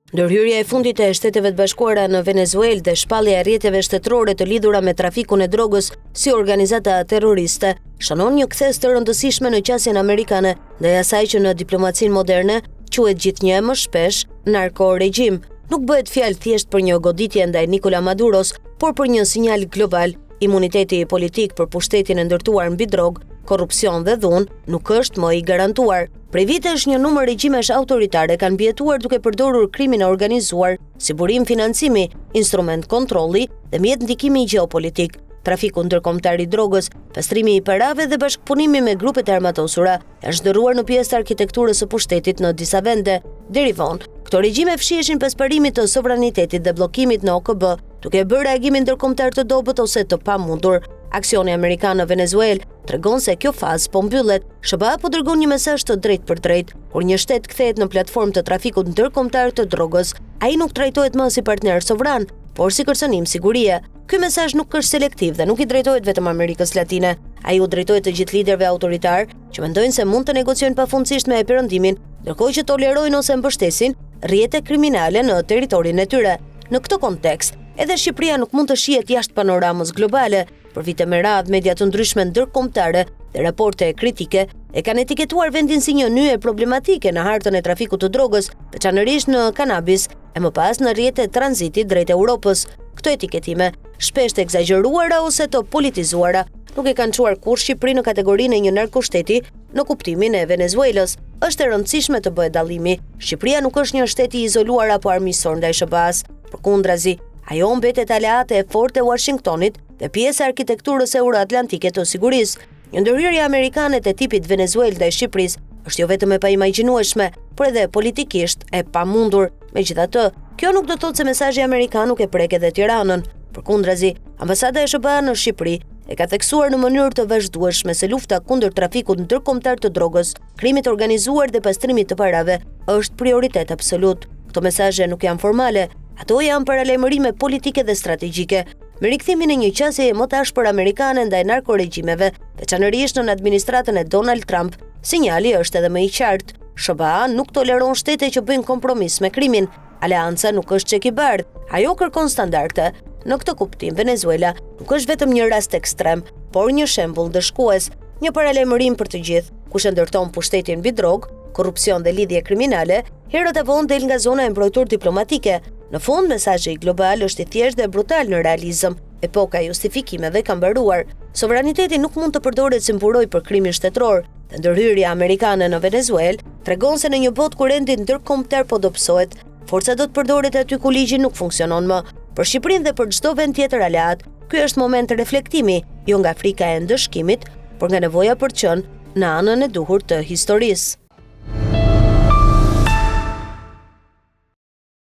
Ndërhyrja e fundit e Shteteve të Bashkuara në Venezuelë dhe shpallja e rrjeteve shtetërore të lidhura me trafikun e drogës si organizata terroriste shënon një kthes të rëndësishme në qasjen amerikane, ndaj asaj që në diplomacinë moderne quhet gjithnjë më shpesh narko-regjim. Nuk bëhet fjalë thjesht për një goditje ndaj Nicolas Maduros, por për një sinjal global. Imuniteti politik për pushtetin e ndërtuar mbi drogë, korrupsion dhe dhunë nuk është më i garantuar. Prej vitesh një numër regjimesh autoritare kanë mbijetuar duke përdorur krimin e organizuar si burim financimi, instrument kontrolli dhe mjet ndikimi gjeopolitik. Trafiku ndërkombëtar i drogës, pastrimi i parave dhe bashkëpunimi me grupet e armatosura janë zhderruar në pjesë të arkitekturës së pushtetit në disa vende. Deri vonë, këto regjime fshiheshin pas parimit të sovranitetit dhe bllokimit në OKB, duke bërë reagimin ndërkombëtar të dobët ose të pamundur. Aksioni amerikan në Venezuelë tregon se kjo fazë po mbyllet. SBA po dërgon një mesazh të drejtë për drejtë. Kur një shtet kthehet në platformë të trafikut ndërkombëtar të drogës, ai nuk trajtohet më si partner sovran, por si kërcënim sigurie. Ky mesazh nuk është selektiv dhe nuk i drejtohet vetëm Amerikës Latine. Ai u drejtohet të gjithë liderëve autoritar që mendojnë se mund të negociojnë pafundësisht me perëndimin, ndërkohë që tolerojnë ose mbështesin rrjete kriminale në territorin e tyre. Në këtë kontekst, edhe Shqipëria nuk mund të shihet jashtë panoramës globale. Për vite me radhë, media të ndryshme ndërkombëtare dhe raporte kritike e kanë etiketuar vendin si një nyje problematike në hartën e trafikut të drogës, veçanërisht në kanabis e më pas në rrjete tranzitit drejt Europës. Këto etiketime, shpesh të egzageruara ose të politizuara, nuk e kanë çuar kurrë Shqipërinë në kategorinë e një narkoshteti në kuptimin e Venezuelës. Është e rëndësishme të bëhet dallimi. Shqipëria nuk është një shtet i izoluar apo armiqësor ndaj SBA-s. Përkundrazi, ajo mbetet aleate e fortë e Washingtonit dhe pjesë e arkitekturës euroatlantike të sigurisë. Një ndërhyrje amerikane të tipit Venezuelë ndaj Shqipërisë është jo vetëm e paimagjinueshme, por edhe politikisht e pamundur. Megjithatë, kjo nuk do të thotë se mesazhi amerikan nuk e prek edhe Tiranën. Përkundrazi, ambasada e SBA në Shqipëri e ka theksuar në mënyrë të vazhdueshme se lufta kundër trafikut ndërkombëtar të drogës, krimit të organizuar dhe pastrimit të parave është prioritet absolut. Këto mesazhe nuk janë formale, ato janë paralajmërime politike dhe strategjike. Me rikthimin e një qasjeje më të ashpër amerikane ndaj narkoregjimeve, veçanërisht në administratën e Donald Trump, sinjali është edhe më i qartë. SBA nuk toleron shtete që bëjnë kompromis me krimin. Aleanca nuk është çek i bardhë, ajo kërkon standarde. Në këtë kuptim, Venezuela nuk është vetëm një rast ekstrem, por një shembull dëshkues, një paralajmërim për të gjithë. Kush e ndërton pushtetin mbi drogë, korrupsion dhe lidhje kriminale, herët e vonë del nga zona e mbrojtur diplomatike. Në fund, mesazhi global është i thjeshtë dhe brutal në realizëm. Epoka e justifikimeve ka mbaruar. Sovraniteti nuk mund të përdoret si mburojë për krimin shtetëror. Dhe ndërhyrja amerikane në Venezuelë tregon se në një botë ku rendi ndërkombëtar po dobësohet, forca do të përdoret aty ku ligji nuk funksionon më. Për Shqipërinë dhe për çdo vend tjetër aleat, ky është moment reflektimi, jo nga frika e ndëshkimit, por nga nevoja për të qenë në anën e duhur të historisë.